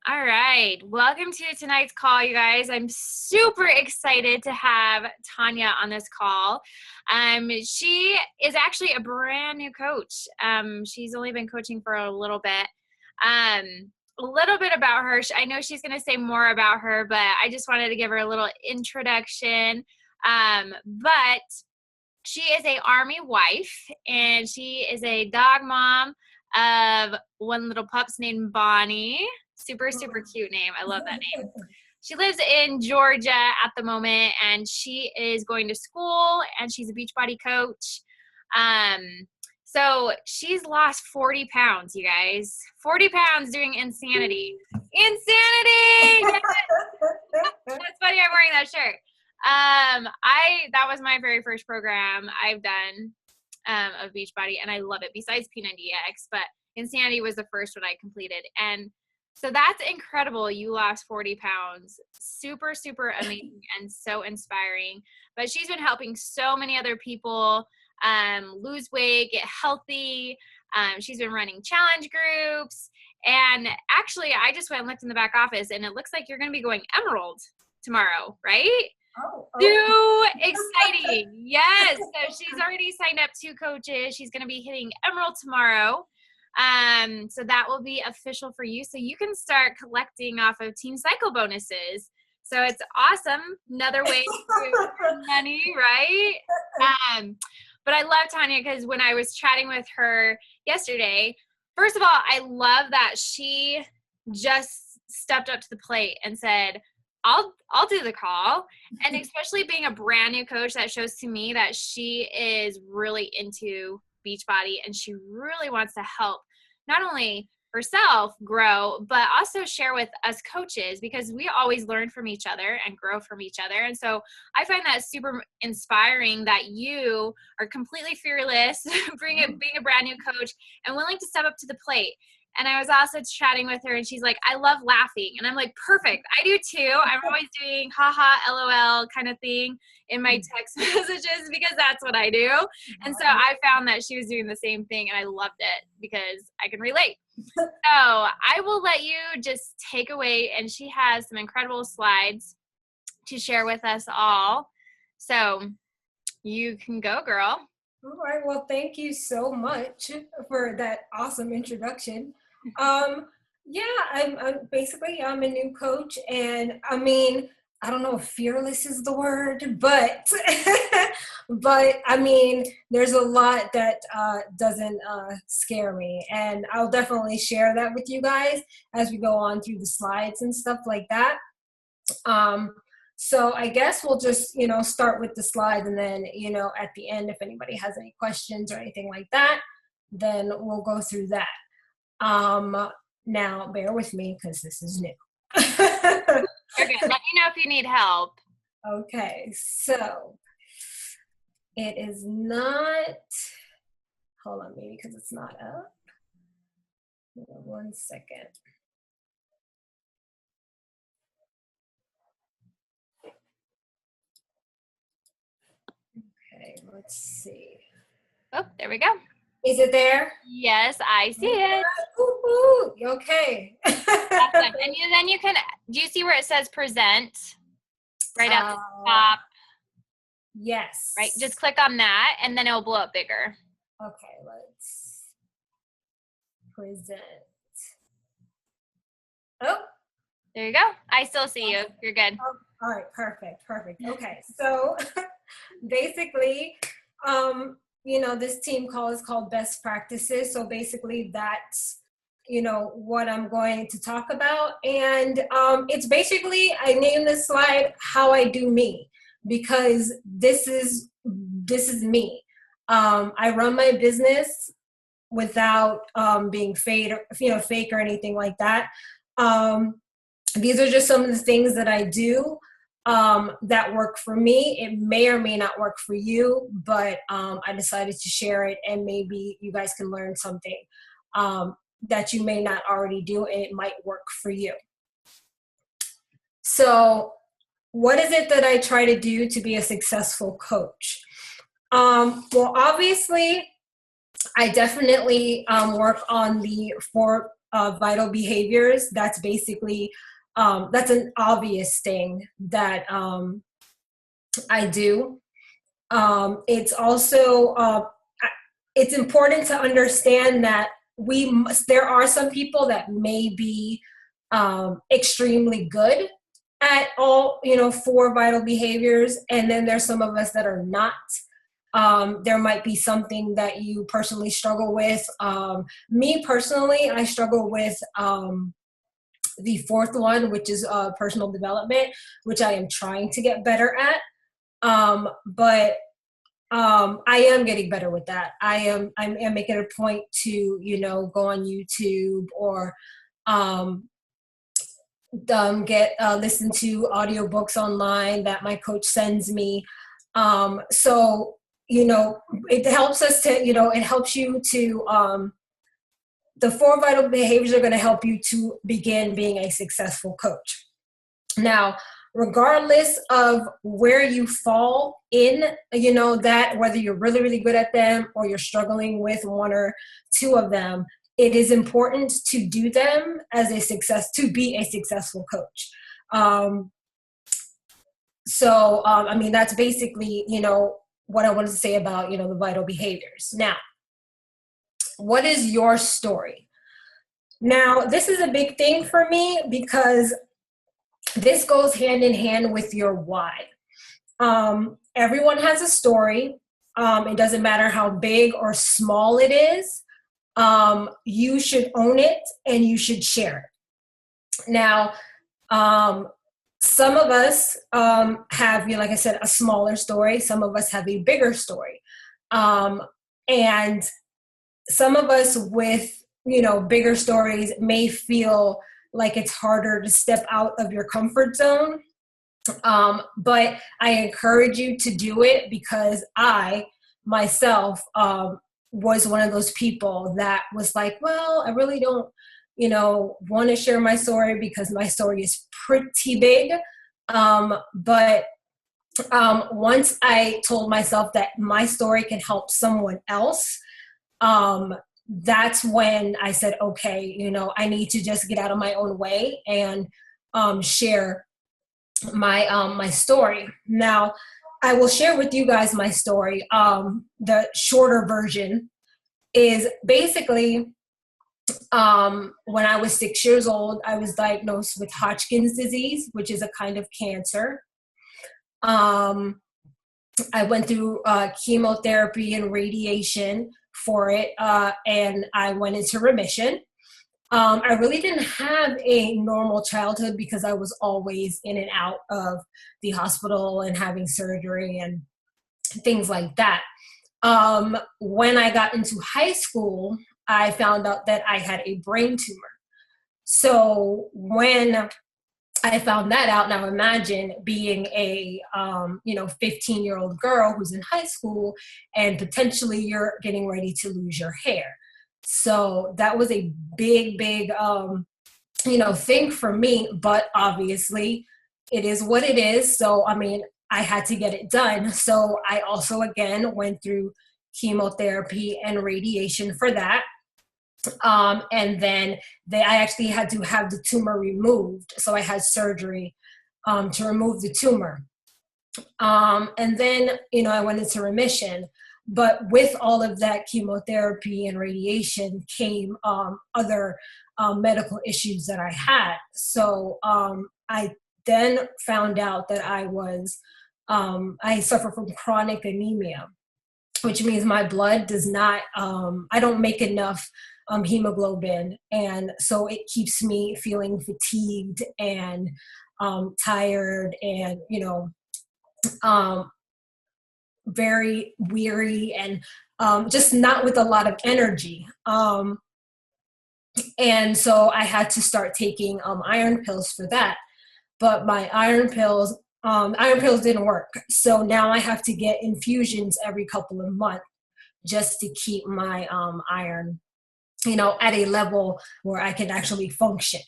All right. Welcome to tonight's call, you guys. I'm super excited to have Tanya on this call. She is actually a brand new coach. She's only been coaching for a little bit. A little bit about her. I know she's going to say more about her, but I just wanted to give her a little introduction. But she is a Army wife, and she is a dog mom of one little pups named Bonnie. Super cute name. I love that name. She lives in Georgia at the moment, and she is going to school, and she's a Beachbody coach. So she's lost 40 pounds, you guys. 40 pounds doing Insanity. Insanity! That's funny I'm wearing that shirt. That was my very first program I've done of Beachbody, and I love it, besides P90X, but Insanity was the first one I completed. And so that's incredible. You lost 40 pounds. Super amazing and so inspiring. But she's been helping so many other people lose weight, get healthy. She's been running challenge groups. And actually, I just went and looked in the back office, and it looks like you're going to be going Emerald tomorrow, right? Oh. Too exciting. Yes. So she's already signed up 2 coaches. She's going to be hitting Emerald tomorrow. So that will be official for you. So you can start collecting off of Team Cycle bonuses. So it's awesome. Another way to earn money, right? But I love Tanya because when I was chatting with her yesterday, first of all, I love that she just stepped up to the plate and said, I'll do the call. And especially being a brand new coach, that shows to me that she is really into Beachbody, and she really wants to help not only herself grow, but also share with us coaches, because we always learn from each other and grow from each other. And so I find that super inspiring that you are completely fearless, being a brand new coach and willing to step up to the plate. And I was also chatting with her, and she's like, I love laughing. And I'm like, perfect. I do too. I'm always doing haha, LOL kind of thing in my text messages because that's what I do. And so I found that she was doing the same thing, and I loved it because I can relate. So I will let you just take away, and she has some incredible slides to share with us all. So you can go, girl. All right. Well, thank you so much for that awesome introduction. Yeah, I'm a new coach, and I mean, I don't know if fearless is the word, but but I mean, there's a lot that doesn't scare me, and I'll definitely share that with you guys as we go on through the slides and stuff like that. So I guess we'll just, start with the slides, and then, at the end, if anybody has any questions or anything like that, then we'll go through that. Now bear with me because this is new. You're good. Let me know if you need help. Okay, so it is not, hold on, maybe because it's not up. Hold on 1 second. Okay, let's see. Oh, there we go. Is it there? Yes, I see it. Ooh, okay. Awesome. And then you can, do you see where it says present? Right at the top. Yes. Right, just click on that, and then it'll blow up bigger. Okay, let's present. Oh. There you go. I still see you. You're good. Oh, all right, perfect. Okay, so basically, this team call is called Best Practices. So basically that's, what I'm going to talk about. And it's basically, I named this slide How I Do Me, because this is me. I run my business without being fake or anything like that. These are just some of the things that I do that work for me. It may or may not work for you, but I decided to share it, and maybe you guys can learn something that you may not already do, and it might work for you. So what is it that I try to do to be a successful coach? Well, obviously, I definitely work on the 4 vital behaviors. That's basically, that's an obvious thing that I do. It's also, it's important to understand that there are some people that may be extremely good at all, 4 vital behaviors, and then there's some of us that are not. There might be something that you personally struggle with. Me personally, I struggle with the 4th one, which is personal development, which I am trying to get better at. But I am getting better with that. I'm making a point to, go on YouTube or listen to audiobooks online that my coach sends me. So, it helps us to, it helps you to, the 4 vital behaviors are going to help you to begin being a successful coach. Now, regardless of where you fall in, that whether you're really, really good at them or you're struggling with 1 or 2 of them, it is important to do them to be a successful coach. That's basically, what I wanted to say about, the vital behaviors. Now, what is your story? Now, this is a big thing for me because this goes hand in hand with your why. Everyone has a story. It doesn't matter how big or small it is. You should own it and you should share it. Now, some of us have, like I said, a smaller story. Some of us have a bigger story. And some of us with, bigger stories may feel like it's harder to step out of your comfort zone. But I encourage you to do it because I myself was one of those people that was like, well, I really don't, want to share my story because my story is pretty big. But once I told myself that my story can help someone else, that's when I said, okay, I need to just get out of my own way and share my story. Now, I will share with you guys my story. The shorter version is basically when I was 6 years old, I was diagnosed with Hodgkin's disease, which is a kind of cancer. I went through chemotherapy and radiation for it, and I went into remission. I really didn't have a normal childhood because I was always in and out of the hospital and having surgery and things like that. When I got into high school, I found out that I had a brain tumor. So when I found that out, now imagine being a 15-year-old girl who's in high school and potentially you're getting ready to lose your hair. So that was a big thing for me, but obviously it is what it is. So, I had to get it done. So I also, again, went through chemotherapy and radiation for that. And then I actually had to have the tumor removed. So I had surgery to remove the tumor. And then, I went into remission. But with all of that chemotherapy and radiation came other medical issues that I had. So I then found out that I suffer from chronic anemia, which means my blood does not, I don't make enough hemoglobin. And so it keeps me feeling fatigued and tired and, very weary and just not with a lot of energy. And so I had to start taking iron pills for that. But my iron pills didn't work. So now I have to get infusions every couple of months just to keep my iron, at a level where I can actually function.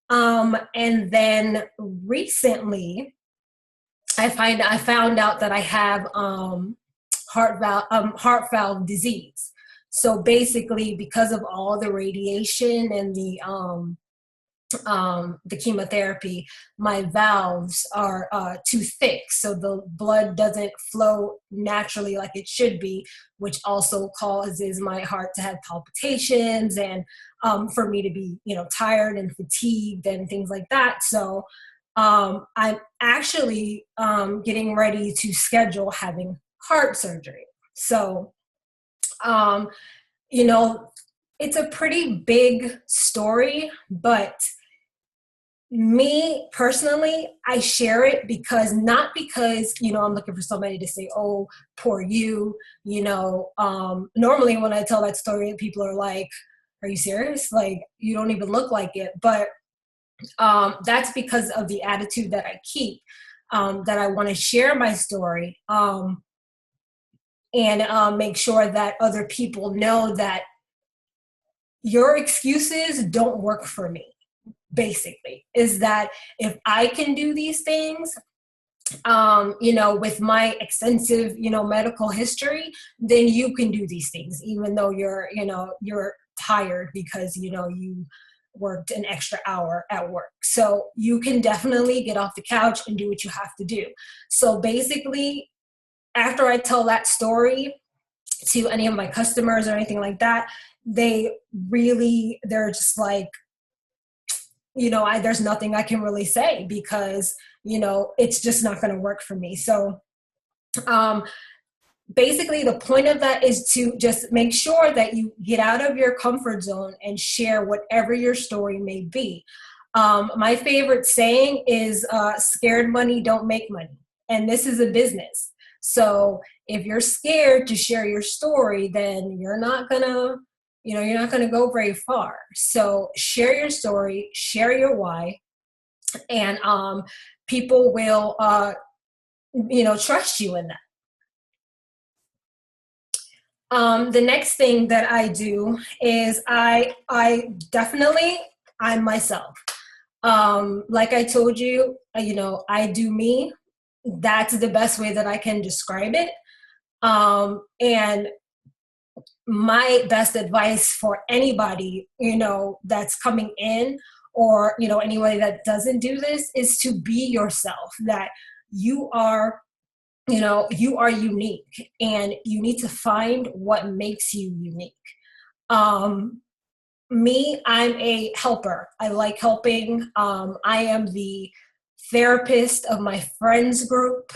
And then recently, I found out that I have heart valve disease. So basically, because of all the radiation and the chemotherapy, my valves are too thick, so the blood doesn't flow naturally like it should be, which also causes my heart to have palpitations and for me to be, tired and fatigued and things like that. So I'm actually getting ready to schedule having heart surgery. So, um, you know, it's a pretty big story, but me personally, I share it because not because, I'm looking for somebody to say, oh, poor you, normally when I tell that story, people are like, are you serious? Like, you don't even look like it. But that's because of the attitude that I keep, that I want to share my story, and make sure that other people know that your excuses don't work for me. Basically, is that if I can do these things, with my extensive, medical history, then you can do these things, even though you're tired because, you worked an extra hour at work. So you can definitely get off the couch and do what you have to do. So basically, after I tell that story to any of my customers or anything like that, they're just like, there's nothing I can really say because, it's just not going to work for me. So basically the point of that is to just make sure that you get out of your comfort zone and share whatever your story may be. My favorite saying is scared money don't make money. And this is a business. So if you're scared to share your story, then you're not going to go very far. So share your story, share your why, and people will, trust you in that. The next thing that I do is I'm myself. Like I told you, I do me. That's the best way that I can describe it. And my best advice for anybody, that's coming in, or, anybody that doesn't do this, is to be yourself, that you are unique, and you need to find what makes you unique. Me, I'm a helper. I like helping. I am the therapist of my friends group,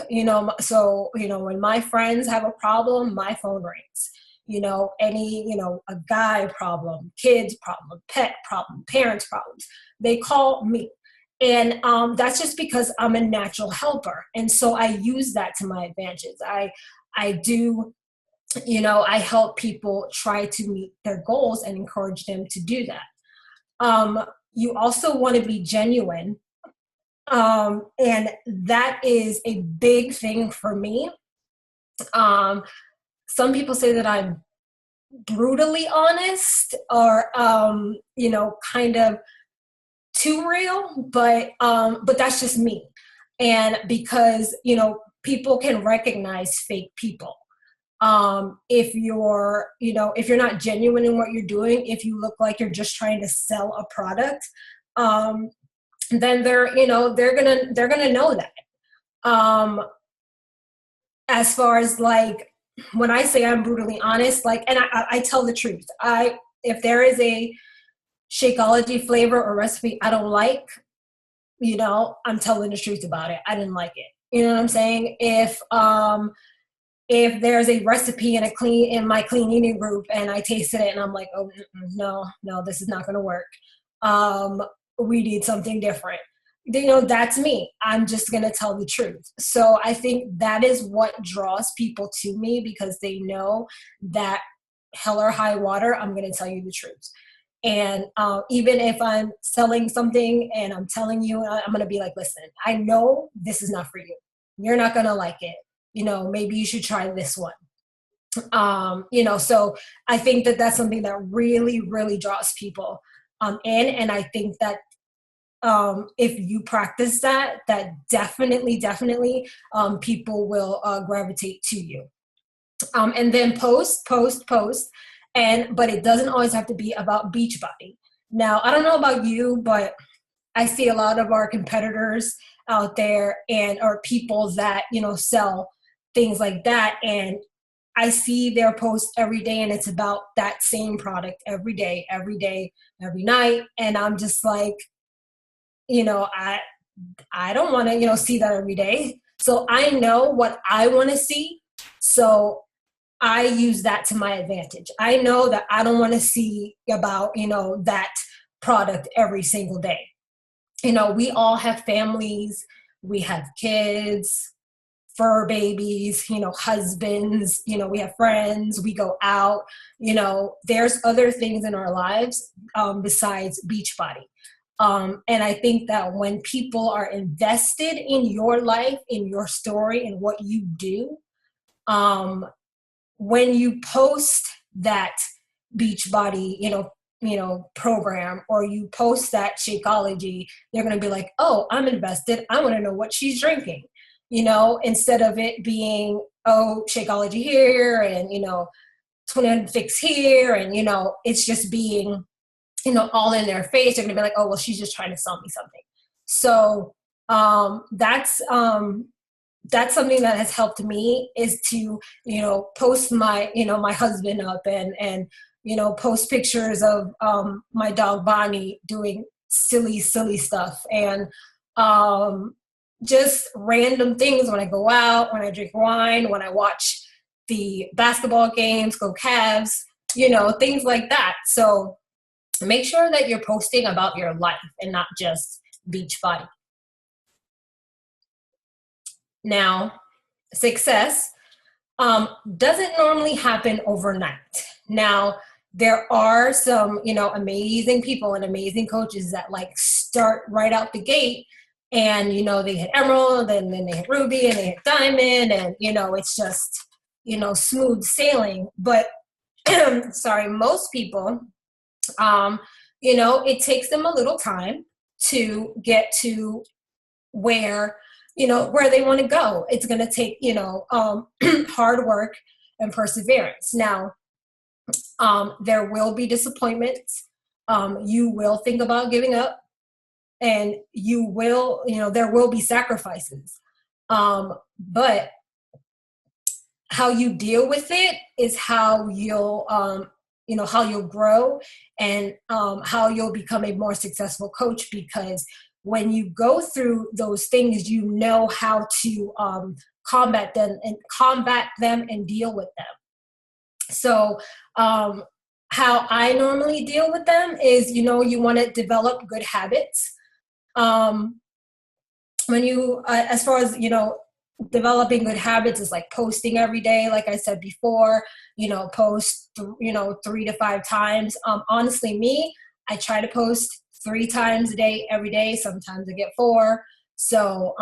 so, when my friends have a problem, my phone rings. A guy problem, kids problem, pet problem, parents problems, they call me. And that's just because I'm a natural helper. And so I use that to my advantage. I do, I help people try to meet their goals and encourage them to do that. You also want to be genuine. And that is a big thing for me. Some people say that I'm brutally honest, or, kind of too real, but that's just me. And because, people can recognize fake people. If you're not genuine in what you're doing, if you look like you're just trying to sell a product, then they're gonna know that. As far as, like, when I say I'm brutally honest, like, and I tell the truth. If there is a Shakeology flavor or recipe I don't like, I'm telling the truth about it. I didn't like it. You know what I'm saying? If there's a recipe in my clean eating group and I tasted it and I'm like, oh, no, this is not going to work. We need something different. That's me. I'm just going to tell the truth. So I think that is what draws people to me, because they know that hell or high water, I'm going to tell you the truth. And even if I'm selling something and I'm telling you, I'm going to be like, listen, I know this is not for you. You're not going to like it. Maybe you should try this one. So I think that that's something that really, really draws people in. And I think that if you practice that definitely, people will gravitate to you. And then post. But it doesn't always have to be about Beachbody. Now, I don't know about you, but I see a lot of our competitors out there and or people that, sell things like that. And I see their posts every day and it's about that same product every day, every night. And I'm just like, I don't want to, see that every day. So I know what I want to see. So I use that to my advantage. I know that I don't want to see about, that product every single day. We all have families, we have kids, fur babies, husbands, we have friends, we go out, there's other things in our lives besides Beachbody. And I think that when people are invested in your life, in your story, and what you do, when you post that Beachbody, program, or you post that Shakeology, they're going to be like, oh, I'm invested. I want to know what she's drinking, instead of it being, oh, Shakeology here and, 21 Fix here. And, it's just being, all in their face. They're going to be like, oh, well, she's just trying to sell me something. So that's something that has helped me, is to, post my, my husband up and, post pictures of my dog Bonnie doing silly stuff, and just random things when I go out, when I drink wine, when I watch the basketball games, go Cavs, things like that. So make sure that you're posting about your life and not just Beachbody. Now, success doesn't normally happen overnight. Now, there are some, amazing people and amazing coaches that like start right out the gate, and, they hit emerald, and then they hit ruby, and they hit diamond, and, it's just, smooth sailing. But sorry, most people, it takes them a little time to get to where they want to go. It's going to take, hard work and perseverance. Now, there will be disappointments. You will think about giving up, and you will, there will be sacrifices. But how you deal with it is how you'll, how you'll grow, and how you'll become a more successful coach, because when you go through those things, you know how to combat them and deal with them. So how I normally deal with them is, you want to develop good habits. When you, as far as, developing good habits is like posting every day. Like I said before, post, 3 to 5 times. Honestly, me, I try to post 3 times a day, every day. Sometimes I get 4. So,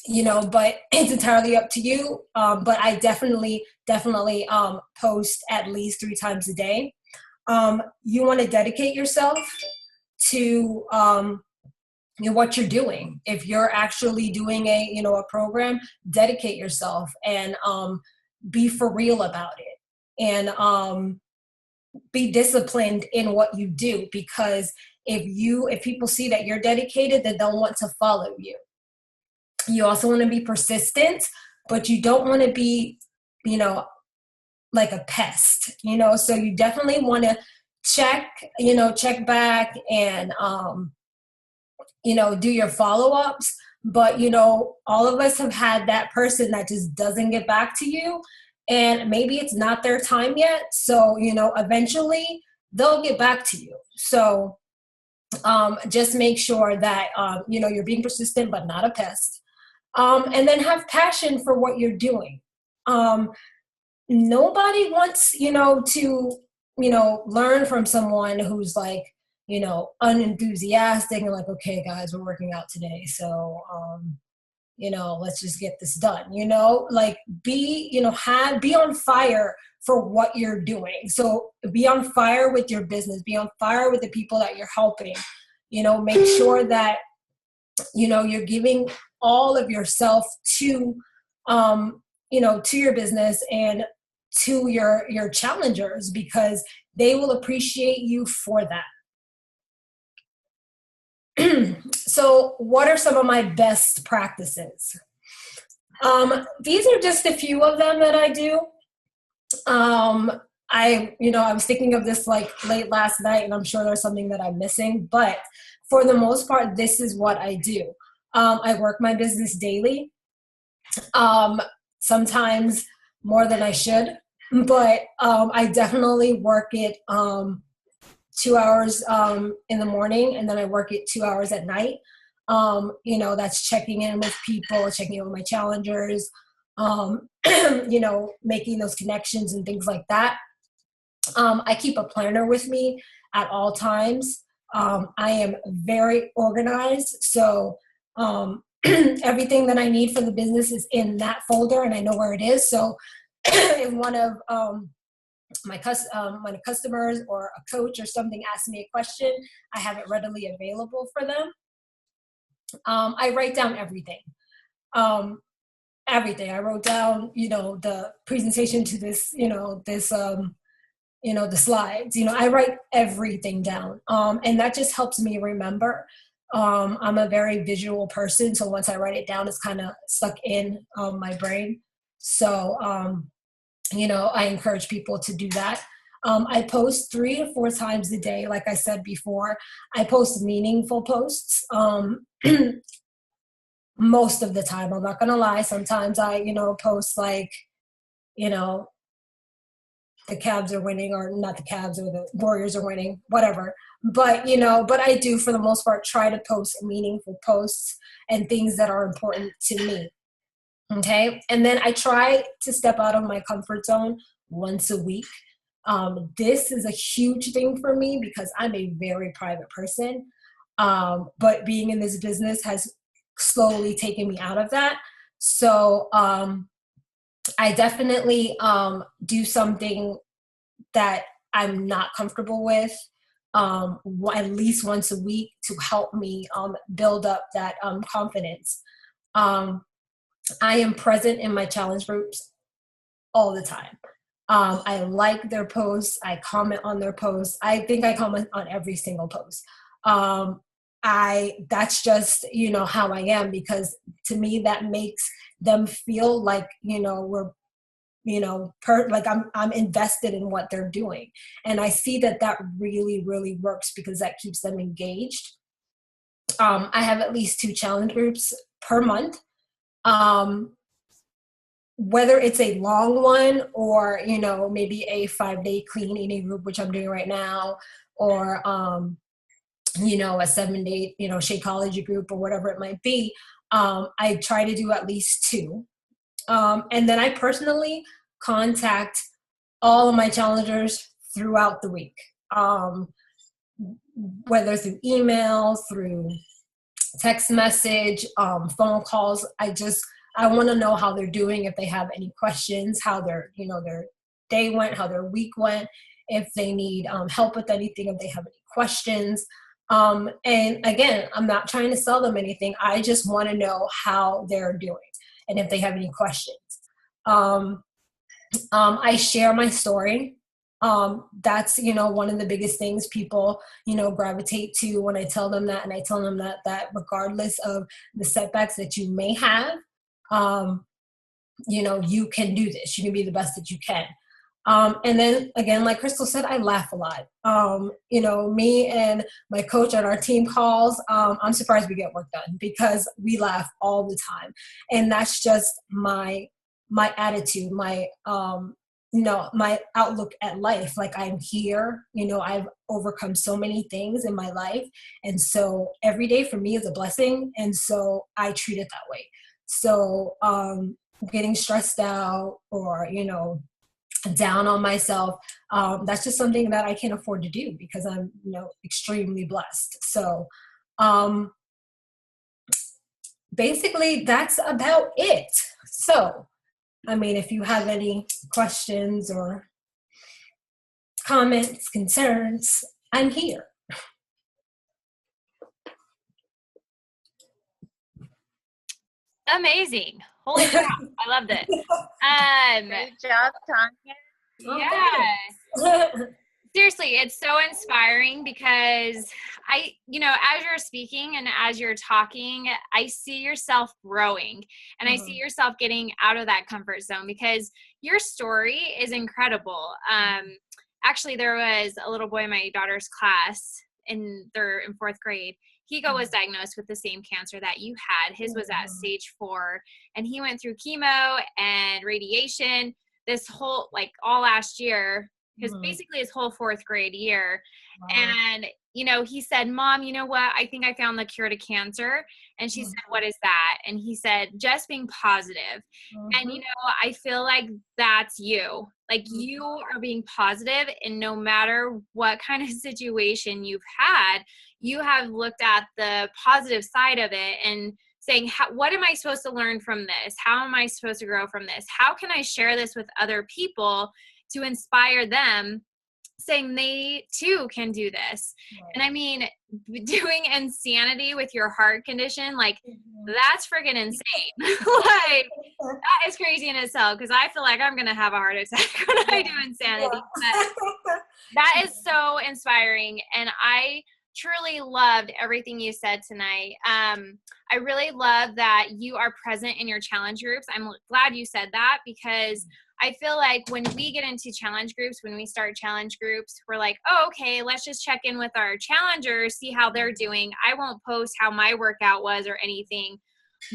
but it's entirely up to you. But I definitely post at least 3 times a day. You want to dedicate yourself to, what you're doing. If you're actually doing a program, dedicate yourself and be for real about it, and be disciplined in what you do, because if people see that you're dedicated, then they'll want to follow you. You also want to be persistent, but you don't want to be, like a pest, so you definitely want to check back and, do your follow-ups. But, all of us have had that person that just doesn't get back to you, and maybe it's not their time yet. So, eventually they'll get back to you. So just make sure that, you're being persistent, but not a pest. And then have passion for what you're doing. Nobody wants, to, learn from someone who's like, unenthusiastic and like, okay, guys, we're working out today. So, let's just get this done, like be on fire for what you're doing. So be on fire with your business, be on fire with the people that you're helping, make sure that, you're giving all of yourself to, to your business, and to your challengers, because they will appreciate you for that. So what are some of my best practices? These are just a few of them that I do. I was thinking of this like late last night, and I'm sure there's something that I'm missing, but for the most part, this is what I do. I work my business daily. Sometimes more than I should, but I definitely work it 2 hours in the morning, and then I work it 2 hours at night. That's checking in with people, checking in with my challengers, making those connections and things like that. I keep a planner with me at all times. I am very organized, so everything that I need for the business is in that folder, and I know where it is. So if one of when a customers or a coach or something asks me a question, I have it readily available for them. I write down everything. Everything. I wrote down, the presentation to this, the slides. I write everything down. And that just helps me remember. I'm a very visual person, so once I write it down, it's kind of stuck in my brain. So, I encourage people to do that. I post 3 to 4 times a day. Like I said before, I post meaningful posts. Most of the time, I'm not going to lie. Sometimes I, post like, the Cavs are winning, or not the Cavs, or the Warriors are winning, whatever. But, but I do, for the most part, try to post meaningful posts and things that are important to me. Okay. And then I try to step out of my comfort zone once a week. This is a huge thing for me because I'm a very private person. But being in this business has slowly taken me out of that. So I definitely do something that I'm not comfortable with at least once a week to help me build up that confidence. I am present in my challenge groups all the time. I like their posts. I comment on their posts. I think I comment on every single post. That's just, how I am, because to me that makes them feel like, we're, like I'm invested in what they're doing. And I see that really, really works because that keeps them engaged. I have at least 2 challenge groups per month. Whether it's a long one or, maybe a 5-day clean eating group, which I'm doing right now, or, a 7-day, Shakeology group, or whatever it might be, I try to do at least 2. And then I personally contact all of my challengers throughout the week, whether through email, through text message, phone calls. I want to know how they're doing, if they have any questions, how their day went, how their week went, if they need help with anything, if they have any questions. And again, I'm not trying to sell them anything. I just want to know how they're doing and if they have any questions. I share my story. That's, one of the biggest things people, gravitate to when I tell them that. And I tell them that regardless of the setbacks that you may have, you can do this. You can be the best that you can. And then again, like Crystal said, I laugh a lot. Me and my coach on our team calls, I'm surprised we get work done because we laugh all the time. And that's just my attitude, my outlook at life. Like, I'm here, I've overcome so many things in my life. And so every day for me is a blessing. And so I treat it that way. So, getting stressed out or, down on myself, that's just something that I can't afford to do because I'm, extremely blessed. So, basically that's about it. So, if you have any questions or comments, concerns, I'm here. Amazing. Holy cow. I loved it. Great job, Tanya. Yeah. Seriously, it's so inspiring because as you're speaking and as you're talking, I see yourself growing and I see yourself getting out of that comfort zone because your story is incredible. Actually, there was a little boy in my daughter's class they're in 4th grade. He was diagnosed with the same cancer that you had. His was at stage 4, and he went through chemo and radiation this whole, all last year, basically his whole 4th grade year. Wow. And, he said, Mom, you know what? I think I found the cure to cancer. And she said, what is that? And he said, just being positive. And, I feel like that's you. Like you are being positive, and no matter what kind of situation you've had, you have looked at the positive side of it and saying, what am I supposed to learn from this? How am I supposed to grow from this? How can I share this with other people to inspire them, saying they too can do this? Right. And I mean, doing Insanity with your heart condition, that's friggin' insane. That is crazy in itself, because I feel like I'm going to have a heart attack when I do Insanity. But that is so inspiring. And I truly loved everything you said tonight. I really love that you are present in your challenge groups. I'm glad you said that, because I feel like when we get into challenge groups, when we start challenge groups, we're like, oh, okay, let's just check in with our challengers, see how they're doing. I won't post how my workout was or anything,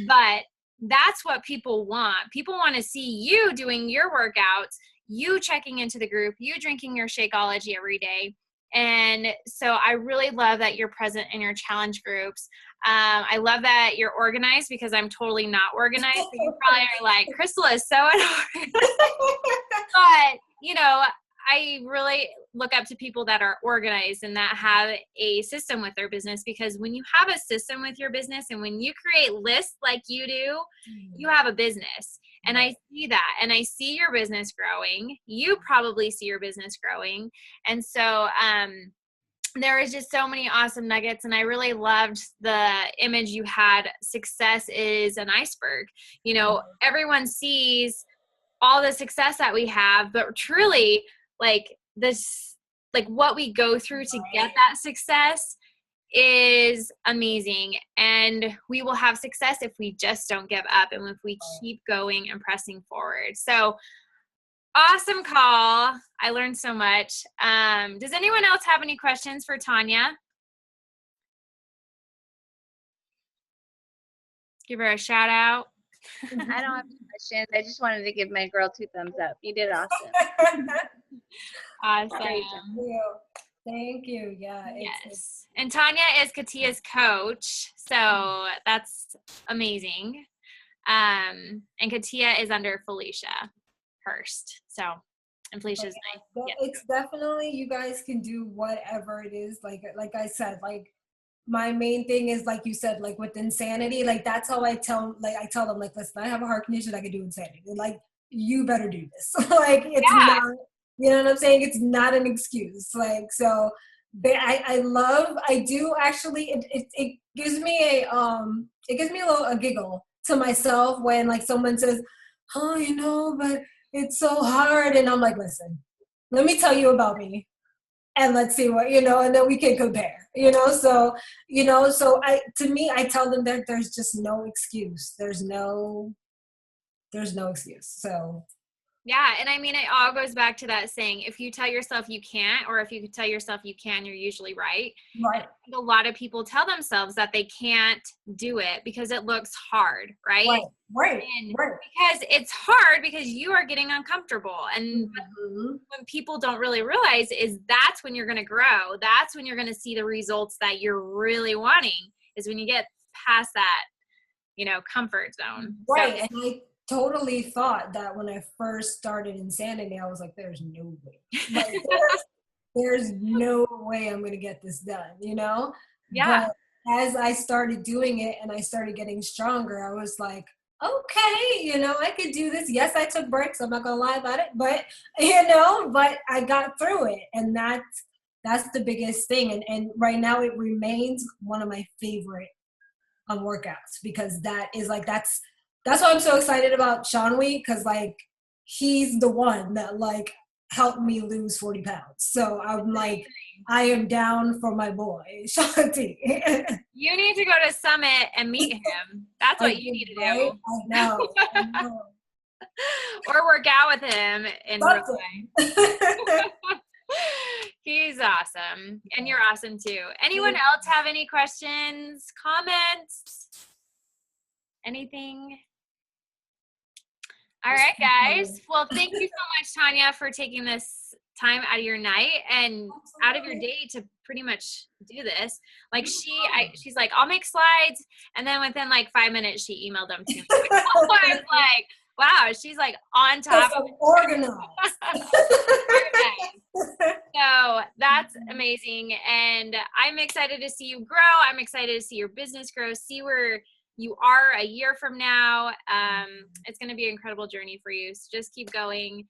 but that's what people want. People want to see you doing your workouts, you checking into the group, you drinking your Shakeology every day. And so I really love that you're present in your challenge groups. I love that you're organized, because I'm totally not organized. So you probably are like, Crystal is so unorganized. But, I really look up to people that are organized and that have a system with their business, because when you have a system with your business and when you create lists like you do, you have a business. And I see that, and I see your business growing. You probably see your business growing. And so, there is just so many awesome nuggets, and I really loved the image you had. Success is an iceberg. Everyone sees all the success that we have, but truly, what we go through to get that success is amazing. And we will have success if we just don't give up and if we keep going and pressing forward. So awesome call. I learned so much. Does anyone else have any questions for Tanya? Give her a shout out. I don't have any questions. I just wanted to give my girl 2 thumbs up. You did awesome. Awesome. Thank you. Yeah. Yes. And Tanya is Katia's coach. So that's amazing. And Katia is under Felicia Hurst. So, and Felicia's nice. It's definitely, you guys can do whatever it is. Like I said, my main thing is, like you said, with Insanity, that's how I tell them, listen, I have a heart condition, I can do Insanity. And you better do this. It's not, you know what I'm saying? It's not an excuse. So I do actually, it gives me a giggle to myself when someone says, oh, but it's so hard. And I'm like, listen, let me tell you about me. And let's see what, and then we can compare, so to me, I tell them that there's just no excuse. There's no excuse. So. Yeah. And I mean, it all goes back to that saying, if you tell yourself you can't, or if you tell yourself you can, you're usually right. Right. A lot of people tell themselves that they can't do it because it looks hard, right? Right. Because it's hard because you are getting uncomfortable. And when people don't really realize is that's when you're going to grow. That's when you're going to see the results that you're really wanting, is when you get past that, comfort zone. Right. So, and I totally thought that when I first started Insanity, I was like, there's no way. There's no way I'm going to get this done, Yeah. But as I started doing it and I started getting stronger, I was like, okay, I could do this. Yes, I took breaks. I'm not going to lie about it, but, but I got through it. And that's the biggest thing. And right now it remains one of my favorite workouts, because that is that's that's why I'm so excited about Sean Week, because like he's the one that like helped me lose 40 pounds. So I'm like, I am down for my boy, Sean T. You need to go to Summit and meet him. That's what you need to do. Right? I know. Or work out with him in real life. He's awesome. And you're awesome too. Anyone else have any questions, comments, anything? All right, guys. Well, thank you so much, Tanya, for taking this time out of your night and out of your day to pretty much do this. Like she's like, I'll make slides. And then within like 5 minutes, she emailed them to me. I was like, wow, she's like on top of it. Organized. So that's amazing. And I'm excited to see you grow. I'm excited to see your business grow, see where you are a year from now. It's going to be an incredible journey for you. So just keep going.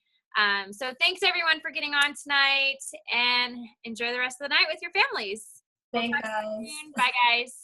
So thanks everyone for getting on tonight, and enjoy the rest of the night with your families. Thanks, guys. Bye, guys.